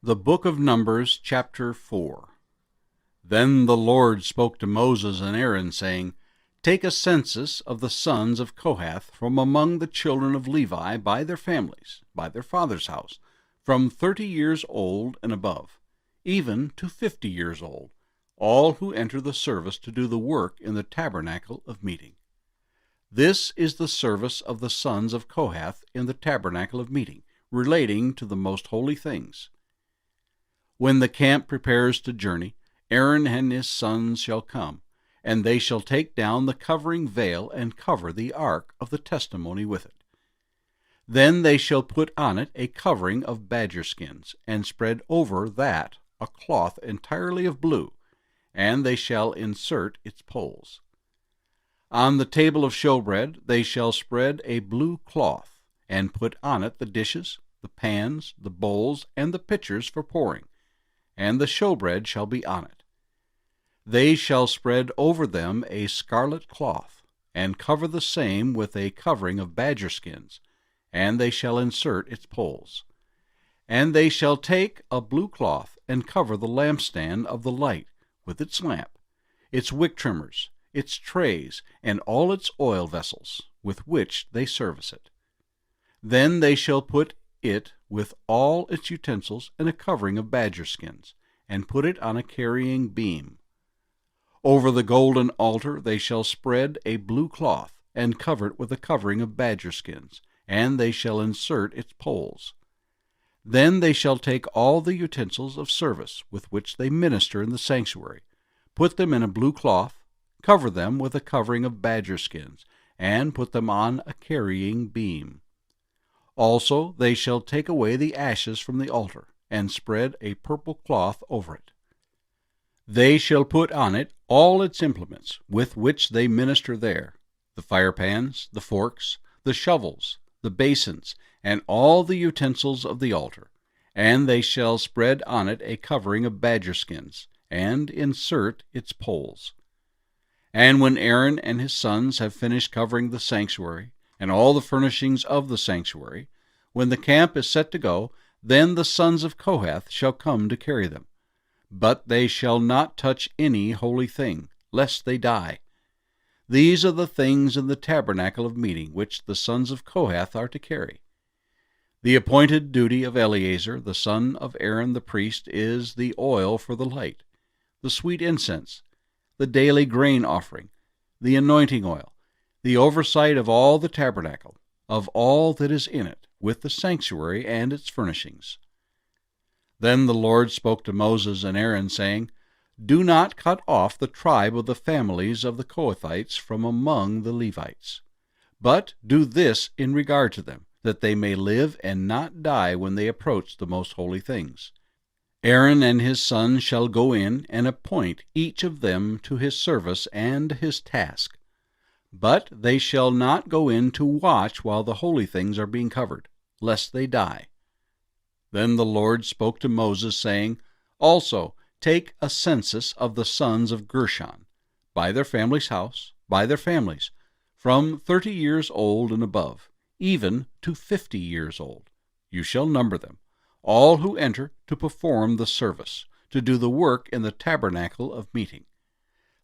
The Book of Numbers, chapter 4. Then the Lord spoke to Moses and Aaron, saying, Take a census of the sons of Kohath from among the children of Levi by their families, by their father's house, from 30 years old and above, even to 50 years old, all who enter the service to do the work in the tabernacle of meeting. This is the service of the sons of Kohath in the tabernacle of meeting, relating to the most holy things. When the camp prepares to journey, Aaron and his sons shall come, and they shall take down the covering veil and cover the ark of the testimony with it. Then they shall put on it a covering of badger skins, and spread over that a cloth entirely of blue, and they shall insert its poles. On the table of showbread they shall spread a blue cloth, and put on it the dishes, the pans, the bowls, and the pitchers for pouring, and the showbread shall be on it. They shall spread over them a scarlet cloth, and cover the same with a covering of badger skins, and they shall insert its poles. And they shall take a blue cloth, and cover the lampstand of the light with its lamp, its wick trimmers, its trays, and all its oil vessels, with which they service it. Then they shall put it with all its utensils in a covering of badger skins, and put it on a carrying beam. Over the golden altar they shall spread a blue cloth, and cover it with a covering of badger skins, and they shall insert its poles. Then they shall take all the utensils of service with which they minister in the sanctuary, put them in a blue cloth, cover them with a covering of badger skins, and put them on a carrying beam. Also they shall take away the ashes from the altar, and spread a purple cloth over it. They shall put on it all its implements with which they minister there, the firepans, the forks, the shovels, the basins, and all the utensils of the altar, and they shall spread on it a covering of badger skins, and insert its poles. And when Aaron and his sons have finished covering the sanctuary, and all the furnishings of the sanctuary, when the camp is set to go, then the sons of Kohath shall come to carry them. But they shall not touch any holy thing, lest they die. These are the things in the tabernacle of meeting which the sons of Kohath are to carry. The appointed duty of Eleazar, the son of Aaron the priest, is the oil for the light, the sweet incense, the daily grain offering, the anointing oil, the oversight of all the tabernacle, of all that is in it, with the sanctuary and its furnishings. Then the Lord spoke to Moses and Aaron, saying, Do not cut off the tribe of the families of the Kohathites from among the Levites, but do this in regard to them, that they may live and not die when they approach the most holy things. Aaron and his sons shall go in and appoint each of them to his service and his task. But they shall not go in to watch while the holy things are being covered, lest they die. Then the Lord spoke to Moses, saying, Also take a census of the sons of Gershon, by their family's house, by their families, from 30 years old and above, even to 50 years old. You shall number them, all who enter to perform the service, to do the work in the tabernacle of meeting.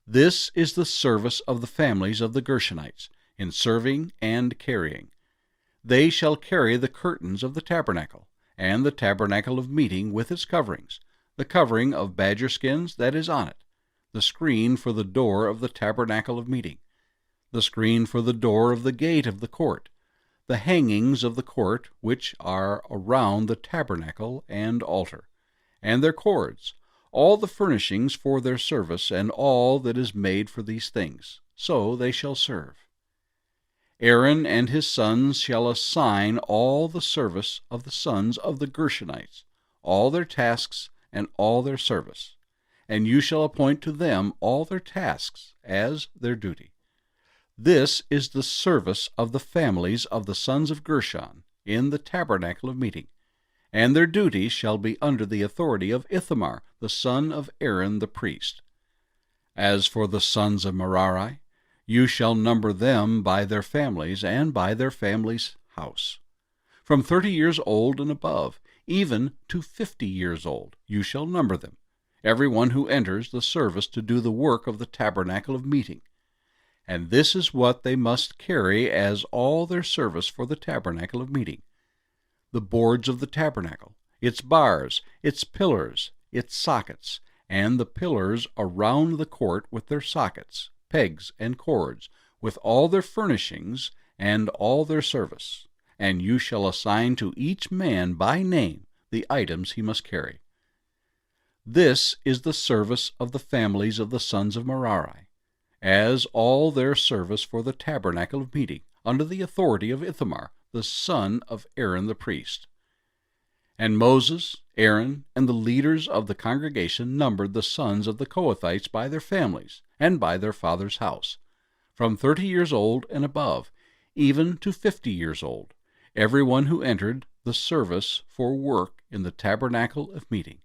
This is the service of the families of the Gershonites, in serving and carrying. They shall carry the curtains of the tabernacle, and the tabernacle of meeting with its coverings, the covering of badger skins that is on it, the screen for the door of the tabernacle of meeting, the screen for the door of the gate of the court, the hangings of the court which are around the tabernacle and altar, and their cords, all the furnishings for their service, and all that is made for these things, so they shall serve. Aaron and his sons shall assign all the service of the sons of the Gershonites, all their tasks and all their service, and you shall appoint to them all their tasks as their duty. This is the service of the families of the sons of Gershon in the tabernacle of meeting, and their duties shall be under the authority of Ithamar, the son of Aaron the priest. As for the sons of Merari, you shall number them by their families and by their families' house. from 30 years old and above, even to 50 years old, you shall number them, every one who enters the service to do the work of the tabernacle of meeting. And this is what they must carry as all their service for the tabernacle of meeting: the boards of the tabernacle, its bars, its pillars, its sockets, and the pillars around the court with their sockets, pegs, and cords, with all their furnishings and all their service. And you shall assign to each man by name the items he must carry. This is the service of the families of the sons of Merari, as all their service for the tabernacle of meeting, under the authority of Ithamar, the son of Aaron the priest. And Moses, Aaron, and the leaders of the congregation numbered the sons of the Kohathites by their families and by their father's house, from 30 years old and above, even to 50 years old, every one who entered the service for work in the tabernacle of meeting.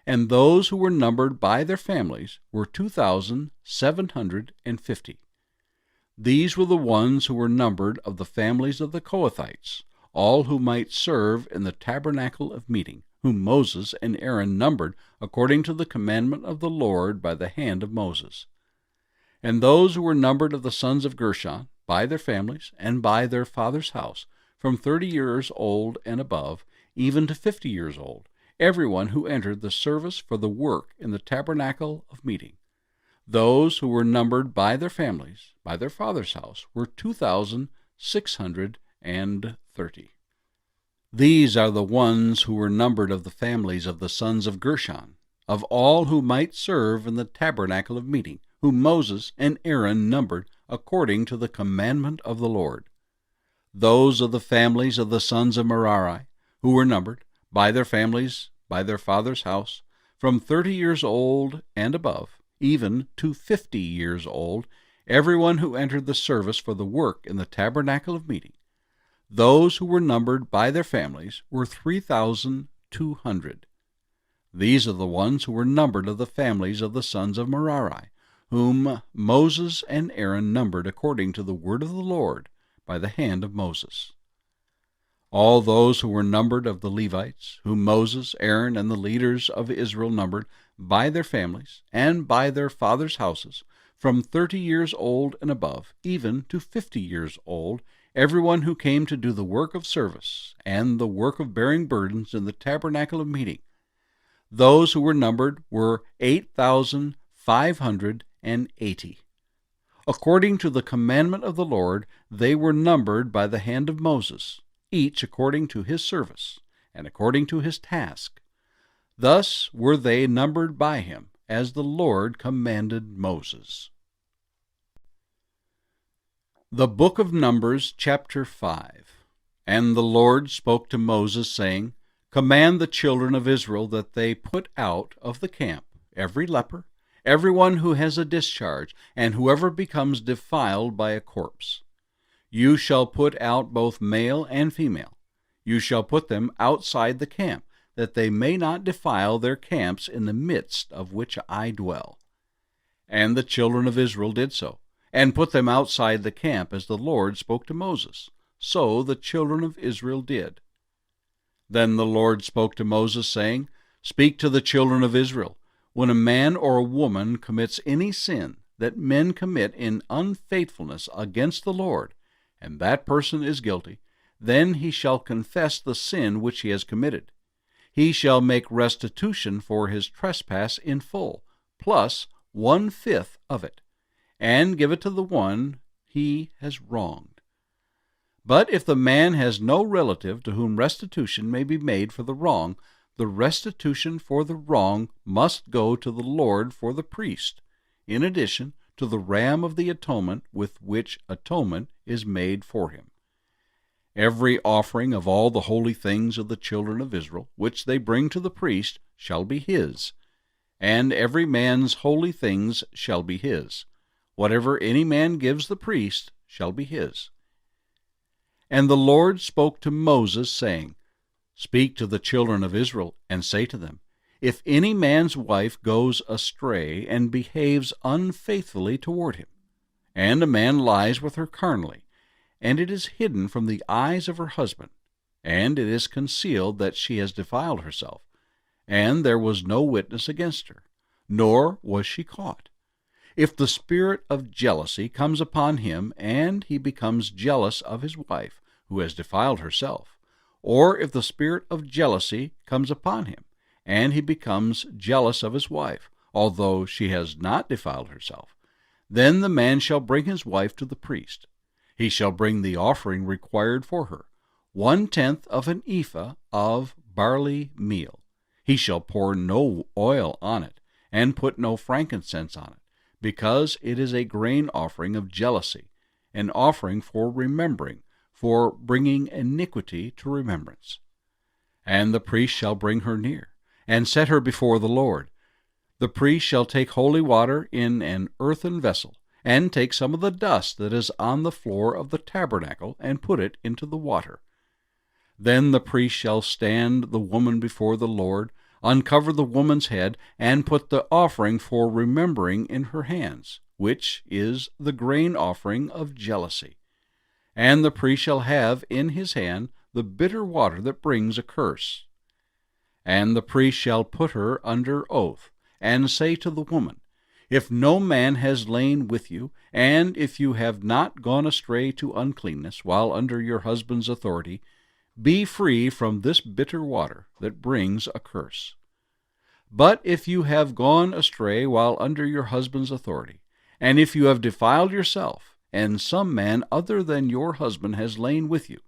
And those who were numbered by their families were 2,750. These were the ones who were numbered of the families of the Kohathites, all who might serve in the tabernacle of meeting, whom Moses and Aaron numbered according to the commandment of the Lord by the hand of Moses. And those who were numbered of the sons of Gershon, by their families and by their father's house, from 30 years old and above, even to 50 years old, everyone who entered the service for the work in the tabernacle of meeting. Those who were numbered by their families, by their father's house, were 2,630. These are the ones who were numbered of the families of the sons of Gershon, of all who might serve in the tabernacle of meeting, whom Moses and Aaron numbered according to the commandment of the Lord. Those of the families of the sons of Merari, who were numbered, by their families, by their father's house, from 30 years old and above, even to 50 years old, everyone who entered the service for the work in the tabernacle of meeting. Those who were numbered by their families were 3,200. These are the ones who were numbered of the families of the sons of Merari, whom Moses and Aaron numbered according to the word of the Lord by the hand of Moses. All those who were numbered of the Levites, whom Moses, Aaron, and the leaders of Israel numbered by their families and by their fathers' houses, from 30 years old and above, even to 50 years old, everyone who came to do the work of service and the work of bearing burdens in the tabernacle of meeting. Those who were numbered were 8,580. According to the commandment of the Lord, they were numbered by the hand of Moses, each according to his service, and according to his task. Thus were they numbered by him, as the Lord commanded Moses. The Book of Numbers, chapter 5. And the Lord spoke to Moses, saying, Command the children of Israel that they put out of the camp every leper, every one who has a discharge, and whoever becomes defiled by a corpse. You shall put out both male and female. You shall put them outside the camp, that they may not defile their camps in the midst of which I dwell. And the children of Israel did so, and put them outside the camp, as the Lord spoke to Moses. So the children of Israel did. Then the Lord spoke to Moses, saying, Speak to the children of Israel, when a man or a woman commits any sin that men commit in unfaithfulness against the Lord, and that person is guilty, then he shall confess the sin which he has committed. He shall make restitution for his trespass in full, plus 1/5 of it, and give it to the one he has wronged. But if the man has no relative to whom restitution may be made for the wrong, the restitution for the wrong must go to the Lord for the priest, in addition to the ram of the atonement with which atonement is made for him. Every offering of all the holy things of the children of Israel, which they bring to the priest, shall be his, and every man's holy things shall be his. Whatever any man gives the priest shall be his. And the Lord spoke to Moses, saying, Speak to the children of Israel, and say to them, If any man's wife goes astray and behaves unfaithfully toward him, and a man lies with her carnally, and it is hidden from the eyes of her husband, and it is concealed that she has defiled herself, and there was no witness against her, nor was she caught. If the spirit of jealousy comes upon him, and he becomes jealous of his wife, who has defiled herself, or if the spirit of jealousy comes upon him, and he becomes jealous of his wife, although she has not defiled herself, then the man shall bring his wife to the priest. He shall bring the offering required for her, 1/10 of an ephah of barley meal. He shall pour no oil on it, and put no frankincense on it, because it is a grain offering of jealousy, an offering for remembering, for bringing iniquity to remembrance. And the priest shall bring her near, and set her before the Lord. The priest shall take holy water in an earthen vessel, and take some of the dust that is on the floor of the tabernacle, and put it into the water. Then the priest shall stand the woman before the Lord, uncover the woman's head, and put the offering for remembering in her hands, which is the grain offering of jealousy. And the priest shall have in his hand the bitter water that brings a curse. And the priest shall put her under oath, and say to the woman, If no man has lain with you, and if you have not gone astray to uncleanness while under your husband's authority, be free from this bitter water that brings a curse. But if you have gone astray while under your husband's authority, and if you have defiled yourself, and some man other than your husband has lain with you,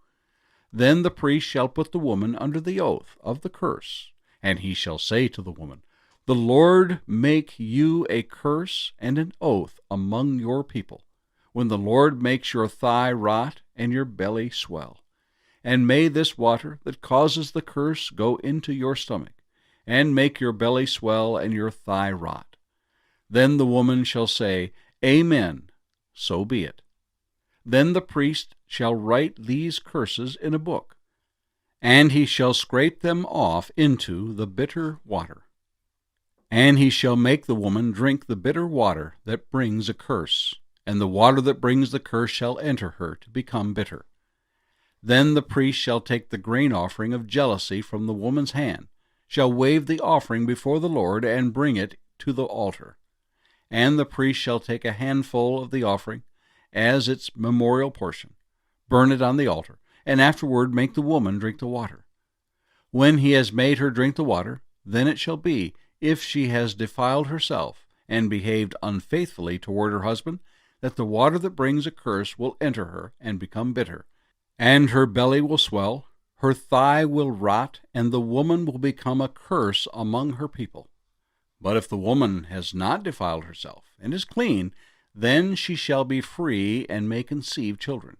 then the priest shall put the woman under the oath of the curse, and he shall say to the woman, The Lord make you a curse and an oath among your people, when the Lord makes your thigh rot and your belly swell. And may this water that causes the curse go into your stomach, and make your belly swell and your thigh rot. Then the woman shall say, Amen, so be it. Then the priest shall write these curses in a book, and he shall scrape them off into the bitter water. And he shall make the woman drink the bitter water that brings a curse, and the water that brings the curse shall enter her to become bitter. Then the priest shall take the grain offering of jealousy from the woman's hand, shall wave the offering before the Lord, and bring it to the altar. And the priest shall take a handful of the offering as its memorial portion, burn it on the altar, and afterward make the woman drink the water. When he has made her drink the water, then it shall be, if she has defiled herself and behaved unfaithfully toward her husband, that the water that brings a curse will enter her and become bitter, and her belly will swell, her thigh will rot, and the woman will become a curse among her people. But if the woman has not defiled herself and is clean, then she shall be free and may conceive children.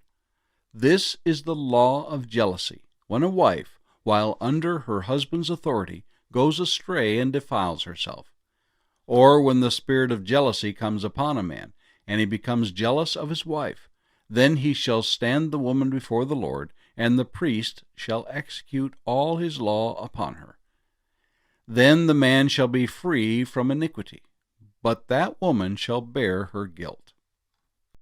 This is the law of jealousy, when a wife, while under her husband's authority, goes astray and defiles herself. Or when the spirit of jealousy comes upon a man, and he becomes jealous of his wife, then he shall stand the woman before the Lord, and the priest shall execute all his law upon her. Then the man shall be free from iniquity, but that woman shall bear her guilt.